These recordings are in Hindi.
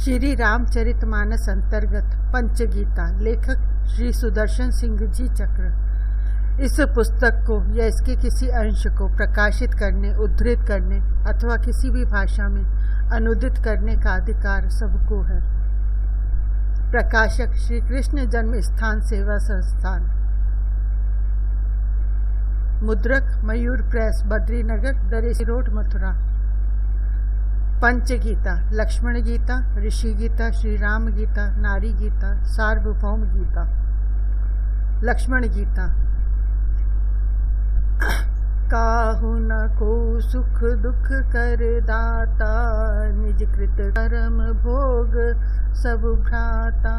श्री रामचरितमानस अंतर्गत पंचगीता, लेखक श्री सुदर्शन सिंह जी चक्र। इस पुस्तक को या इसके किसी अंश को प्रकाशित करने, उद्धृत करने अथवा किसी भी भाषा में अनुदित करने का अधिकार सबको है। प्रकाशक श्री कृष्ण जन्म स्थान सेवा संस्थान। मुद्रक मयूर प्रेस, बद्रीनगर, दरेसी रोड, मथुरा। पंचगीता, लक्ष्मण गीता, ऋषि गीता, श्री राम गीता, नारी गीता, सार्वभौम गीता। लक्ष्मण गीता। काहू न को सुख दुख कर दाता, निज कृत कर्म भोग सब भ्राता।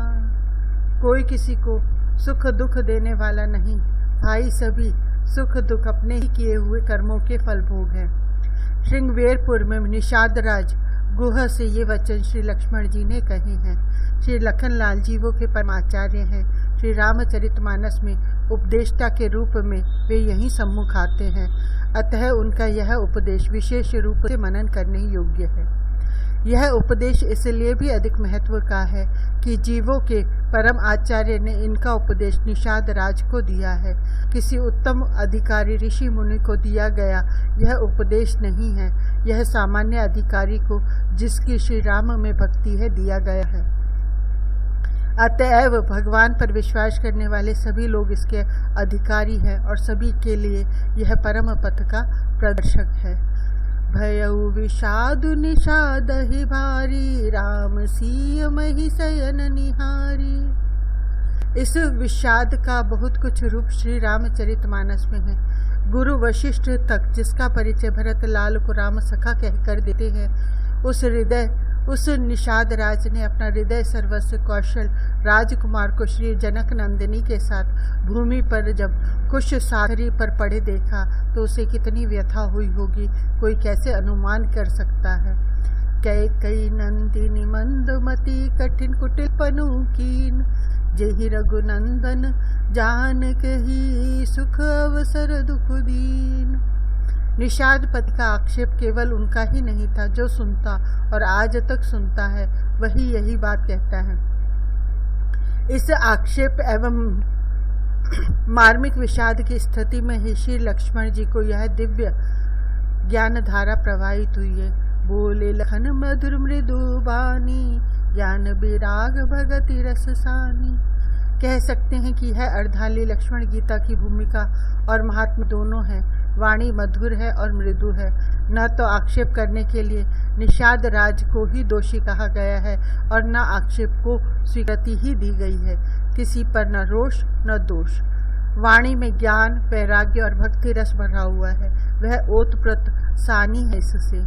कोई किसी को सुख दुख देने वाला नहीं, भाई सभी सुख दुख अपने ही किए हुए कर्मों के फल भोग है। श्रृंगवेरपुर में निषाद राज गुह से ये वचन श्री लक्ष्मण जी ने कहे हैं। श्री लखनलाल जी वो के परमाचार्य हैं। श्री रामचरितमानस में उपदेष्टा के रूप में वे यहीं सम्मुख आते हैं, अतः उनका यह उपदेश विशेष रूप से मनन करने योग्य है। यह उपदेश इसलिए भी अधिक महत्व का है कि जीवों के परम आचार्य ने इनका उपदेश निषाद राज को दिया है। किसी उत्तम अधिकारी ऋषि मुनि को दिया गया यह उपदेश नहीं है, यह सामान्य अधिकारी को जिसकी श्री राम में भक्ति है दिया गया है। अतएव भगवान पर विश्वास करने वाले सभी लोग इसके अधिकारी हैं और सभी के लिए यह परम पथ का प्रदर्शक है। भयउ विषादु निषाद ही भारी, राम सीय मही शयन निहारी। इस विषाद का बहुत कुछ रूप श्री रामचरितमानस में है। गुरु वशिष्ठ तक जिसका परिचय भरत लाल को राम सखा कहकर देते हैं, उस निषाद राज ने अपना हृदय सर्वस्व कौशल राजकुमार को श्री जनक नंदिनी के साथ भूमि पर जब कुश सागरी पर पड़े देखा तो उसे कितनी व्यथा हुई होगी, कोई कैसे अनुमान कर सकता है। कई नंदिनी मंदमती, कठिन कुटिल पनु कीन, जेहि रघुनंदन जान कही, सुख अवसर दुख दीन। निषाद पति का आक्षेप केवल उनका ही नहीं था, जो सुनता और आज तक सुनता है वही यही बात कहता है। इस आक्षेप एवं मार्मिक विषाद की स्थिति में ही श्री लक्ष्मण जी को यह दिव्य ज्ञान धारा प्रवाहित हुई है। बोले लखन मधुर मृदु बानी, ज्ञान विराग भगति रस सानी। कह सकते हैं कि यह अर्धाली लक्ष्मण गीता की भूमिका और महात्मा दोनों है। वाणी मधुर है और मृदु है। न तो आक्षेप करने के लिए निषाद राज को ही दोषी कहा गया है और न आक्षेप को स्वीकृति ही दी गई है। किसी पर न रोष न दोष। वाणी में ज्ञान, वैराग्य और भक्ति रस भरा हुआ है, वह ओतप्रोत सानी है। इससे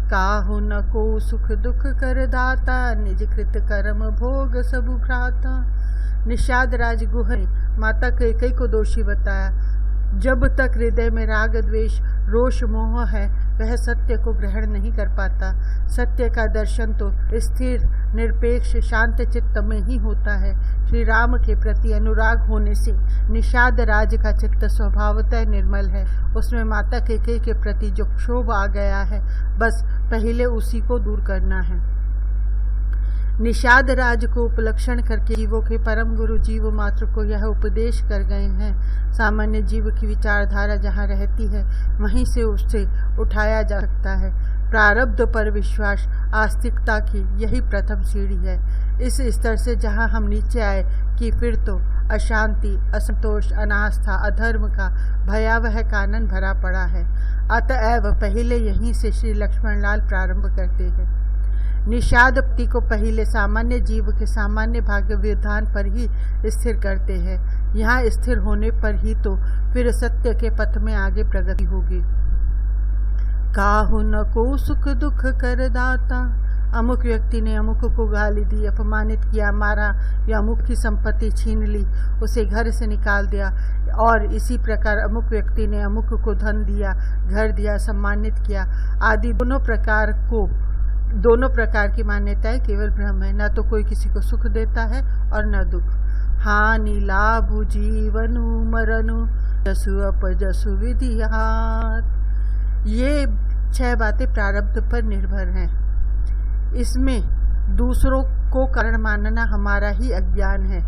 काहू न को सुख दुख कर दाता, निज कृत कर्म भोग सब भ्राता। निषाद राज गुह ने माता कैकेयी को दोषी बताया। जब तक हृदय में राग द्वेष रोष मोह है वह सत्य को ग्रहण नहीं कर पाता। सत्य का दर्शन तो स्थिर निरपेक्ष शांत चित्त में ही होता है। श्री राम के प्रति अनुराग होने से निषाद राज का चित्त स्वभावतः निर्मल है। उसमें माता कैकेयी के प्रति जो क्षोभ आ गया है, बस पहले उसी को दूर करना है। निषाद राज को उपलक्षण करके जीवों के परम गुरु जीव मात्र को यह उपदेश कर गए हैं। सामान्य जीव की विचारधारा जहाँ रहती है वहीं से उससे उठाया जा सकता है। प्रारब्ध पर विश्वास आस्तिकता की यही प्रथम सीढ़ी है। इस स्तर से जहाँ हम नीचे आए कि फिर तो अशांति, असंतोष, अनास्था, अधर्म का भयावह कानन भरा पड़ा है। अतएव पहले यहीं से श्री लक्ष्मण लाल प्रारंभ करते हैं। निषाद पति को पहले सामान्य जीव के सामान्य भाग्य विधान पर ही स्थिर करते हैं। यहाँ स्थिर होने पर ही तो फिर सत्य के पथ में आगे प्रगति होगी। काहू न को सुख दुख कर दाता। अमुक व्यक्ति ने अमुक को गाली दी, अपमानित किया, मारा या अमुक की संपत्ति छीन ली, उसे घर से निकाल दिया। और इसी प्रकार अमुक व्यक्ति ने अमुक को धन दिया, घर दिया, सम्मानित किया आदि दोनों प्रकार की मान्यताएं केवल भ्रम है। न तो कोई किसी को सुख देता है और न दुख। हानि लाभ जीवनु मरनु, जसु अपजसु विधि हाथ। ये 6 बातें प्रारब्ध पर निर्भर हैं। इसमें दूसरों को कारण मानना हमारा ही अज्ञान है।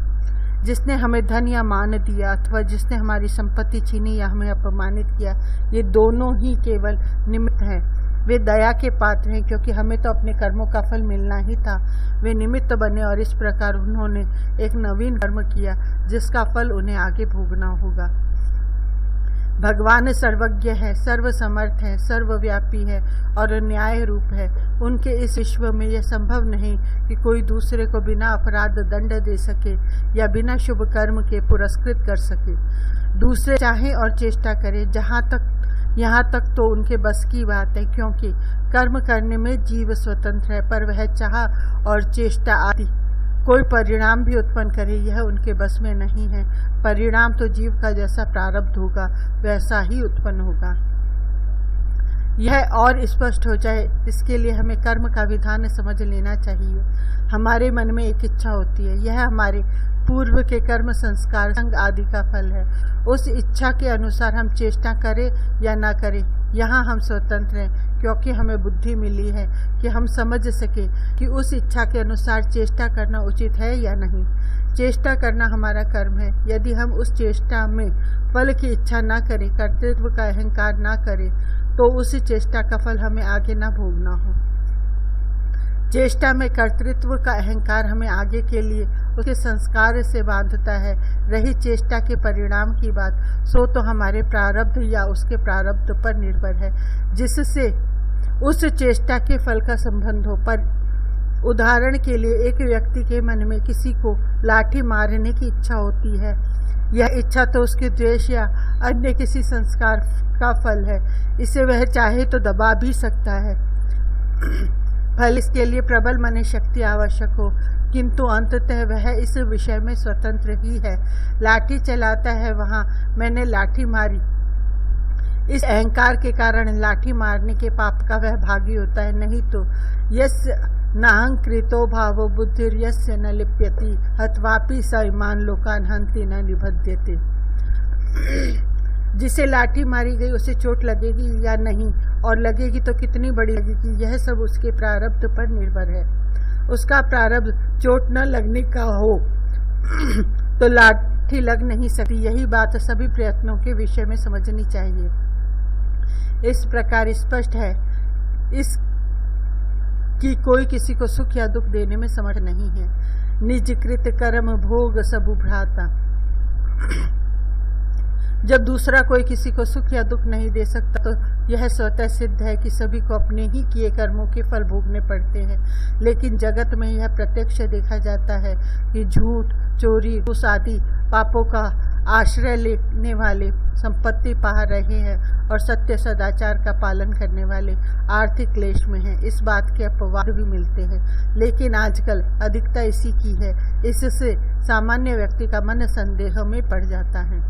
जिसने हमें धन या मान दिया अथवा जिसने हमारी संपत्ति छीनी या हमें अपमानित किया, ये दोनों ही केवल निमित्त हैं। वे दया के पात्र हैं क्योंकि हमें तो अपने कर्मों का फल मिलना ही था। वे निमित्त बने और इस प्रकार उन्होंने एक नवीन कर्म किया जिसका फल उन्हें आगे भोगना होगा। भगवान सर्वज्ञ है, सर्वसमर्थ है, सर्वव्यापी है और न्याय रूप है। उनके इस विश्व में यह संभव नहीं कि कोई दूसरे को बिना अपराध दंड दे सके या बिना शुभ कर्म के पुरस्कृत कर सके। दूसरे चाहें और चेष्टा करें यहाँ तक तो उनके बस की बात है, क्योंकि कर्म करने में जीव स्वतंत्र है, पर वह चाह और चेष्टा आदि कोई परिणाम भी उत्पन्न करे यह उनके बस में नहीं है। परिणाम तो जीव का जैसा प्रारब्ध होगा वैसा ही उत्पन्न होगा। यह और स्पष्ट हो जाए इसके लिए हमें कर्म का विधान समझ लेना चाहिए। हमारे मन में एक इच्छा होती है, यह हमारे पूर्व के कर्म संस्कार संग आदि का फल है। उस इच्छा के अनुसार हम चेष्टा करें या ना करें, यहाँ हम स्वतंत्र हैं, क्योंकि हमें बुद्धि मिली है कि हम समझ सके कि उस इच्छा के अनुसार चेष्टा करना उचित है या नहीं। चेष्टा करना हमारा कर्म है। यदि हम उस चेष्टा में फल की इच्छा ना करें, कर्तृत्व का अहंकार ना करें, तो उस चेष्टा का फल हमें आगे ना भोगना हो। चेष्टा में कर्तृत्व का अहंकार हमें आगे के लिए उसके संस्कार से बांधता है। रही चेष्टा के परिणाम की बात, सो तो हमारे प्रारब्ध या उसके प्रारब्ध पर निर्भर है जिससे उस चेष्टा के फल का संबंध हो। पर उदाहरण के लिए एक व्यक्ति के मन में किसी को लाठी मारने की इच्छा होती है। यह इच्छा तो उसके द्वेष या अन्य किसी संस्कार का फल है। इसे वह चाहे तो दबा भी सकता है। फल इसके लिए प्रबल मन शक्ति आवश्यक हो, किंतु अंततः वह इस विषय में स्वतंत्र ही है। लाठी चलाता है, वहाँ मैंने लाठी मारी, इस अहंकार के कारण लाठी मारने के पाप का वह भागी होता है। नहीं तो यस्य नाहंकृतो भावो बुद्धिर्यस्य न लिप्यति हत्वापि स इमान लोकान हन्ति न निबध्यते। जिसे लाठी मारी गई उसे चोट लगेगी या नहीं, और लगेगी तो कितनी बड़ी लगेगी, यह सब उसके प्रारब्ध पर निर्भर है। उसका प्रारब्ध चोट न लगने का हो तो लाठी लग नहीं सकती। यही बात सभी प्रयत्नों के विषय में समझनी चाहिए। इस प्रकार स्पष्ट है इस कि कोई किसी को सुख या दुख देने में समर्थ नहीं है। निज कृत कर्म भोग सबु भ्राता। जब दूसरा कोई किसी को सुख या दुख नहीं दे सकता तो यह स्वतः सिद्ध है कि सभी को अपने ही किए कर्मों के फल भोगने पड़ते हैं। लेकिन जगत में यह प्रत्यक्ष देखा जाता है कि झूठ, चोरी, घूस आदि पापों का आश्रय लेने वाले संपत्ति पा रहे हैं और सत्य सदाचार का पालन करने वाले आर्थिक क्लेश में हैं। इस बात के अपवाद भी मिलते हैं, लेकिन आजकल अधिकता इसी की है। इससे सामान्य व्यक्ति का मन संदेह में पड़ जाता है।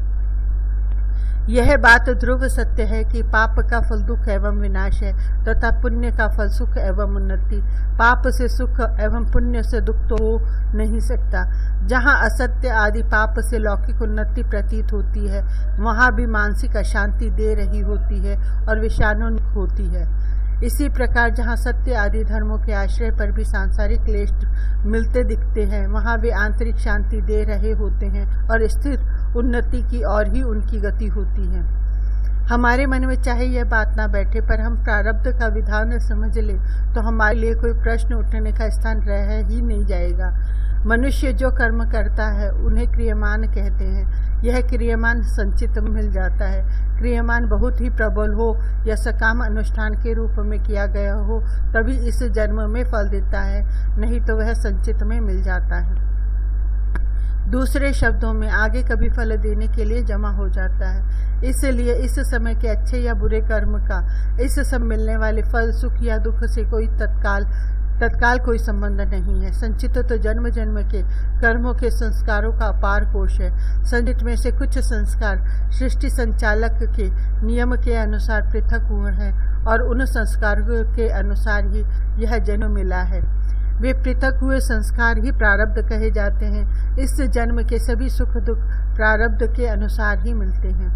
यह बात ध्रुव सत्य है कि पाप का फल दुख एवं विनाश है तथा पुण्य का फल सुख एवं उन्नति। पाप से सुख एवं पुण्य से दुख तो हो नहीं सकता। जहाँ असत्य आदि पाप से लौकिक उन्नति प्रतीत होती है, वहाँ भी मानसिक अशांति दे रही होती है और विषाणुमुख होती है। इसी प्रकार जहाँ सत्य आदि धर्मों के आश्रय पर भी सांसारिक क्लेश मिलते दिखते हैं, वहाँ वे आंतरिक शांति दे रहे होते हैं और स्थिर उन्नति की और ही उनकी गति होती है। हमारे मन में चाहे यह बात ना बैठे, पर हम प्रारब्ध का विधान समझ ले तो हमारे लिए कोई प्रश्न उठने का स्थान रह ही नहीं जाएगा। मनुष्य जो कर्म करता है उन्हें क्रियमान कहते हैं। यह क्रियमान संचित मिल जाता है। क्रियमान बहुत ही प्रबल हो या सकाम अनुष्ठान के रूप में किया गया हो तभी इस जन्म में फल देता है, नहीं तो वह संचित में मिल जाता है। दूसरे शब्दों में आगे कभी फल देने के लिए जमा हो जाता है। इसलिए इस समय के अच्छे या बुरे कर्म का इस सब मिलने वाले फल सुख या दुख से कोई तत्काल कोई संबंध नहीं है। संचित तो जन्म जन्म के कर्मों के संस्कारों का अपार कोश है। संचित में से कुछ संस्कार सृष्टि संचालक के नियम के अनुसार पृथक हुए हैं और उन संस्कारों के अनुसार ही यह जन्म मिला है। वे पृथक हुए संस्कार ही प्रारब्ध कहे जाते हैं। इस जन्म के सभी सुख दुख प्रारब्ध के अनुसार ही मिलते हैं।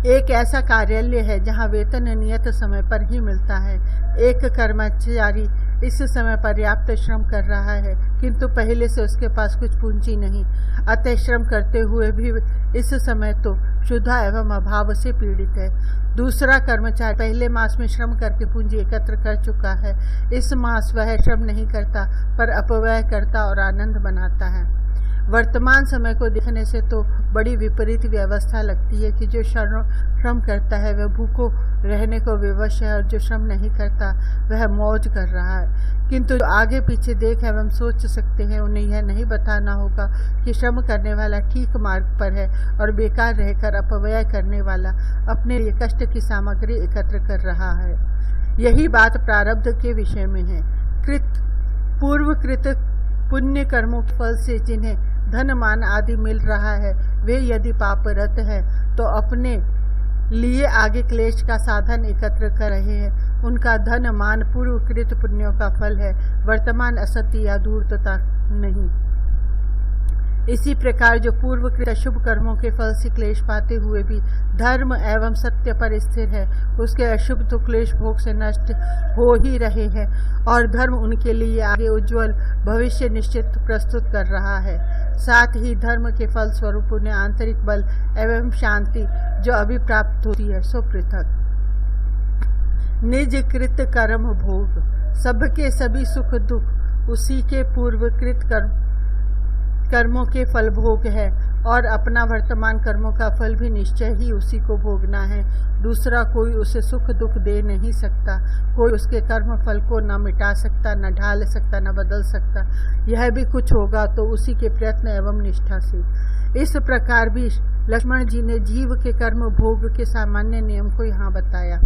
एक ऐसा कार्यालय है जहाँ वेतन नियत समय पर ही मिलता है। एक कर्मचारी इस समय पर्याप्त श्रम कर रहा है, किंतु पहले से उसके पास कुछ पूंजी नहीं, अतः श्रम करते हुए भी इस समय तो क्षुधा एवं अभाव से पीड़ित है। दूसरा कर्मचारी पहले मास में श्रम करके पूंजी एकत्र कर चुका है, इस मास वह श्रम नहीं करता पर अपव्यय करता और आनंद मनाता है। वर्तमान समय को देखने से तो बड़ी विपरीत व्यवस्था लगती है कि जो श्रम करता है वह भूखों रहने को विवश है और जो श्रम नहीं करता वह मौज कर रहा है। किंतु जो आगे पीछे देख एवं सोच सकते हैं उन्हें यह नहीं बताना होगा कि श्रम करने वाला ठीक मार्ग पर है और बेकार रहकर अपव्यय करने वाला अपने लिए कष्ट की सामग्री एकत्र कर रहा है। यही बात प्रारब्ध के विषय में है। पूर्वकृत पुण्य कर्मों के फल से जिन्हें धन मान आदि मिल रहा है, वे यदि पापरत है तो अपने लिए आगे क्लेश का साधन एकत्र कर रहे हैं। उनका धन मान पूर्वकृत पुण्यों का फल है, वर्तमान असत्य या धूर्तता नहीं। इसी प्रकार जो पूर्वकृत अशुभ कर्मों के फल से क्लेश पाते हुए भी धर्म एवं सत्य पर स्थिर है, उसके अशुभ तो क्लेश भोग से नष्ट हो ही रहे हैं और धर्म उनके लिए आगे उज्जवल भविष्य निश्चित प्रस्तुत कर रहा है। साथ ही धर्म के फल स्वरूप उन्हें आंतरिक बल एवं शांति जो अभी प्राप्त होती है सो पृथक। निज कृत कर्म भोग, सबके सभी सुख दुख उसी के पूर्वकृत कर्मों के फल भोग है और अपना वर्तमान कर्मों का फल भी निश्चय ही उसी को भोगना है। दूसरा कोई उसे सुख दुख दे नहीं सकता, कोई उसके कर्म फल को न मिटा सकता, न ढाल सकता, न बदल सकता। यह भी कुछ होगा तो उसी के प्रयत्न एवं निष्ठा से। इस प्रकार भी लक्ष्मण जी ने जीव के कर्म भोग के सामान्य नियम को यहाँ बताया।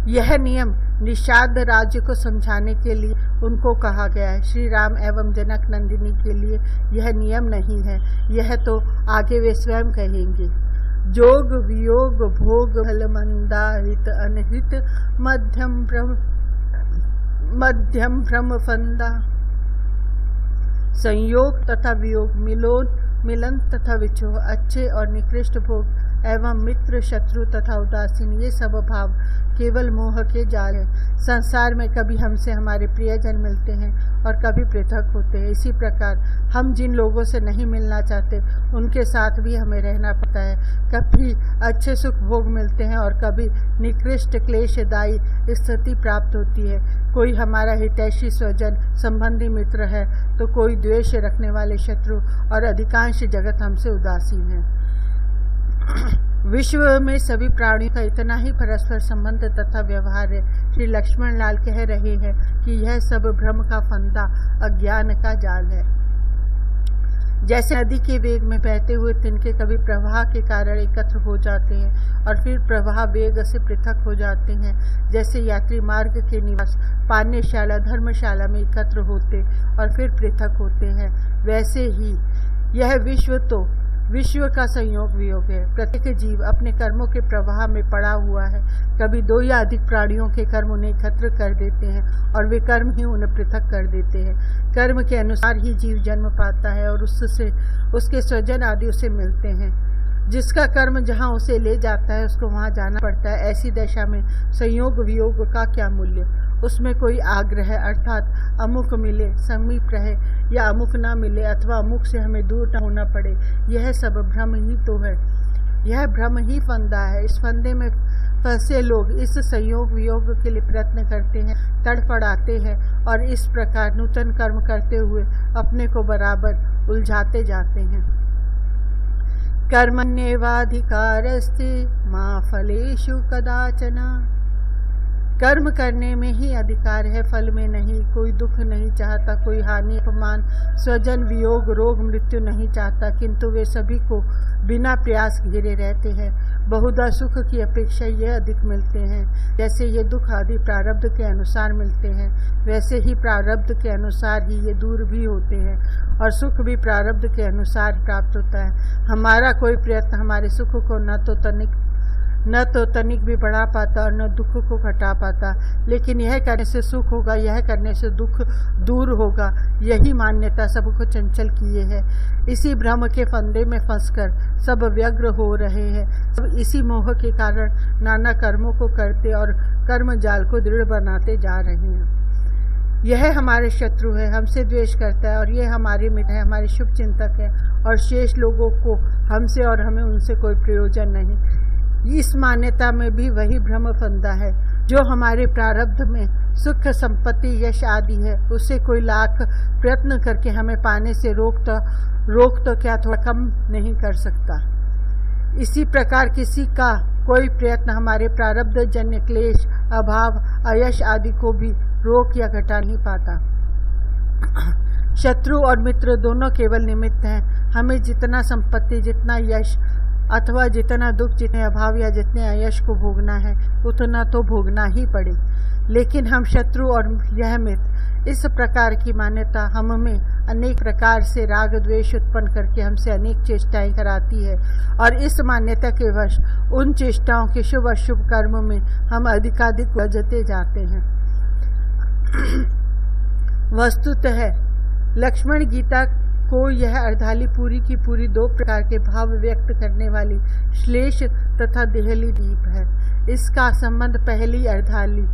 यह नियम निषाद राज्य को समझाने के लिए उनको कहा गया है। श्री राम एवं जनक नंदिनी के लिए यह नियम नहीं है, यह तो आगे वे स्वयं कहेंगे। जोग वियोग भोग फल मंदा हित अनहित मध्यम भ्रम फंदा। संयोग तथा वियोग, मिलन तथा विछोह, अच्छे और निकृष्ट भोग एवं मित्र शत्रु तथा उदासीन, ये सब भाव केवल मोह के जाल है। संसार में कभी हमसे हमारे प्रियजन मिलते हैं और कभी पृथक होते हैं। इसी प्रकार हम जिन लोगों से नहीं मिलना चाहते उनके साथ भी हमें रहना पड़ता है। कभी अच्छे सुख भोग मिलते हैं और कभी निकृष्ट क्लेशदायी स्थिति प्राप्त होती है। कोई हमारा हितैषी स्वजन संबंधी मित्र है तो कोई द्वेष रखने वाले शत्रु और अधिकांश जगत हमसे उदासीन है। विश्व में सभी प्राणियों का इतना ही परस्पर संबंध तथा व्यवहार है। श्री लक्ष्मण लाल कह रहे हैं कि यह सब भ्रम का फंदा, अज्ञान का जाल है। जैसे नदी के वेग में बहते हुए तिनके कभी प्रवाह के कारण एकत्र हो जाते हैं और फिर प्रवाह वेग से पृथक हो जाते हैं, जैसे यात्री मार्ग के निवास पान्यशाला धर्मशाला में एकत्र होते और फिर पृथक होते हैं, वैसे ही यह विश्व का संयोग वियोग है। प्रत्येक जीव अपने कर्मों के प्रवाह में पड़ा हुआ है। कभी दो या अधिक प्राणियों के कर्म उन्हें एकत्र कर देते हैं और वे कर्म ही उन्हें पृथक कर देते हैं। कर्म के अनुसार ही जीव जन्म पाता है और उससे उसके स्वजन आदि उसे मिलते हैं। जिसका कर्म जहाँ उसे ले जाता है उसको वहाँ जाना पड़ता है। ऐसी दशा में संयोग वियोग का क्या मूल्य? उसमें कोई आग्रह अर्थात अमुक मिले समीप रहे या अमुक ना मिले अथवा अमुक से हमें दूर न होना पड़े, यह सब भ्रम ही तो है। यह भ्रम ही फंदा है। इस फंदे में फंसे लोग इस संयोग वियोग के लिए प्रयत्न करते हैं, तड़फड़ाते हैं और इस प्रकार नूतन कर्म करते हुए अपने को बराबर उलझाते जाते हैं। कर्मण्येवाधिकारस्ते मा फलेषु कदाचन। कर्म करने में ही अधिकार है, फल में नहीं। कोई दुख नहीं चाहता, कोई हानि अपमान स्वजन वियोग रोग मृत्यु नहीं चाहता, किंतु वे सभी को बिना प्रयास घिरे रहते हैं। बहुधा सुख की अपेक्षा ये अधिक मिलते हैं। जैसे ये दुख आदि प्रारब्ध के अनुसार मिलते हैं, वैसे ही प्रारब्ध के अनुसार ही ये दूर भी होते हैं और सुख भी प्रारब्ध के अनुसार प्राप्त होता है। हमारा कोई प्रयत्न हमारे सुख को न तो तनिक भी बढ़ा पाता और न दुख को घटा पाता, लेकिन यह करने से सुख होगा, यह करने से दुख दूर होगा, यही मान्यता सबको चंचल किए है। इसी भ्रम के फंदे में फंसकर सब व्यग्र हो रहे हैं। सब इसी मोह के कारण नाना कर्मों को करते और कर्म जाल को दृढ़ बनाते जा रहे हैं। यह हमारे शत्रु है, हमसे द्वेष करता है, और ये हमारे मित्र है, हमारे शुभ चिंतक है, और शेष लोगों को हमसे और हमें उनसे कोई प्रयोजन नहीं। इस मान्यता में भी वही भ्रम फंदा है जो हमारे प्रारब्ध में सुख, संपत्ति, यश आदि है, उससे कोई लाख प्रयत्न करके हमें पाने से रोक तो क्या थोड़ा कम नहीं कर सकता। इसी प्रकार किसी का कोई प्रयत्न हमारे प्रारब्ध जन्य क्लेश, अभाव, अयश आदि को भी रोक या घटा नहीं पाता। शत्रु और मित्र दोनों केवल निमित्त हैं। हमें जितना संपत्ति, जितना यश अथवा जितना दुख, जितने अभाव या जितने अयश को भोगना है उतना तो भोगना ही पड़े, लेकिन हम शत्रु और यह मित्र, इस प्रकार की मान्यता हम में अनेक प्रकार से राग द्वेष उत्पन्न करके हमसे अनेक चेष्टाएं कराती है, और इस मान्यता के वश उन चेष्टाओं के शुभ अशुभ कर्म में हम अधिकाधिक उलझते जाते हैं। वस्तुतः लक्ष्मण गीता को यह अर्धाली पूरी की पूरी दो प्रकार के भाव व्यक्त करने वाली श्लेष तथा देहली दीप है। इसका संबंध पहली अर्धाली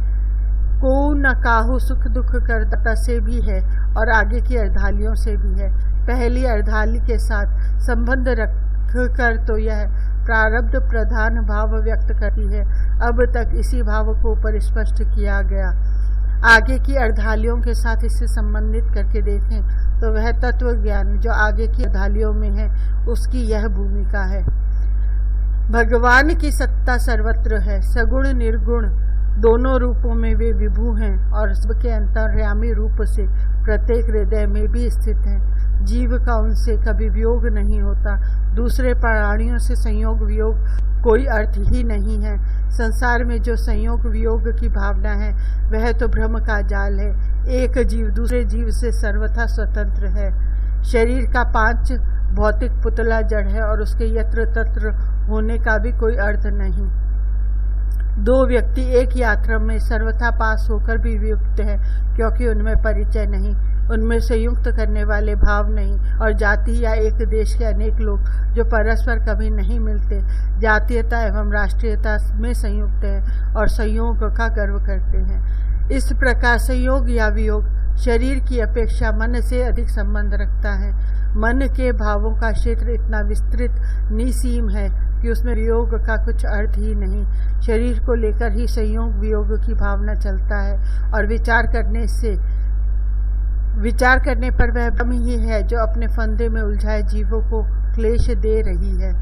को न काहू सुख दुख करदाता से भी है और आगे की अर्धालियों से भी है। पहली अर्धाली के साथ संबंध रख कर तो यह प्रारब्ध प्रधान भाव व्यक्त करती है। अब तक इसी भाव को ऊपर स्पष्ट किया गया। आगे की अर्धालियों के साथ इससे संबंधित करके देखें तो वह तत्व ज्ञान जो आगे की अर्धालियों में है उसकी यह भूमिका है। भगवान की सत्ता सर्वत्र है, सगुण निर्गुण दोनों रूपों में वे विभू हैं और सबके अंतर्यामी रूप से प्रत्येक हृदय में भी स्थित हैं। जीव का उनसे कभी वियोग नहीं होता। दूसरे प्राणियों से संयोग वियोग कोई अर्थ ही नहीं है। संसार में जो संयोग वियोग की भावना है वह तो भ्रम का जाल है। एक जीव दूसरे जीव से सर्वथा स्वतंत्र है। शरीर का 5 भौतिक पुतला जड़ है और उसके यत्र तत्र होने का भी कोई अर्थ नहीं। 2 व्यक्ति एक यात्रा में सर्वथा पास होकर भी वियुक्त है, क्योंकि उनमें परिचय नहीं, उनमें संयुक्त करने वाले भाव नहीं। और जाति या एक देश के अनेक लोग जो परस्पर कभी नहीं मिलते, जातीयता एवं राष्ट्रीयता में संयुक्त हैं और संयोग का गर्व करते हैं। इस प्रकार संयोग या वियोग शरीर की अपेक्षा मन से अधिक संबंध रखता है। मन के भावों का क्षेत्र इतना विस्तृत निसीम है कि उसमें वियोग का कुछ अर्थ ही नहीं। शरीर को लेकर ही संयोग वियोग की भावना चलता है और विचार करने पर वह भ्रम ही है जो अपने फंदे में उलझाए जीवों को क्लेश दे रही है।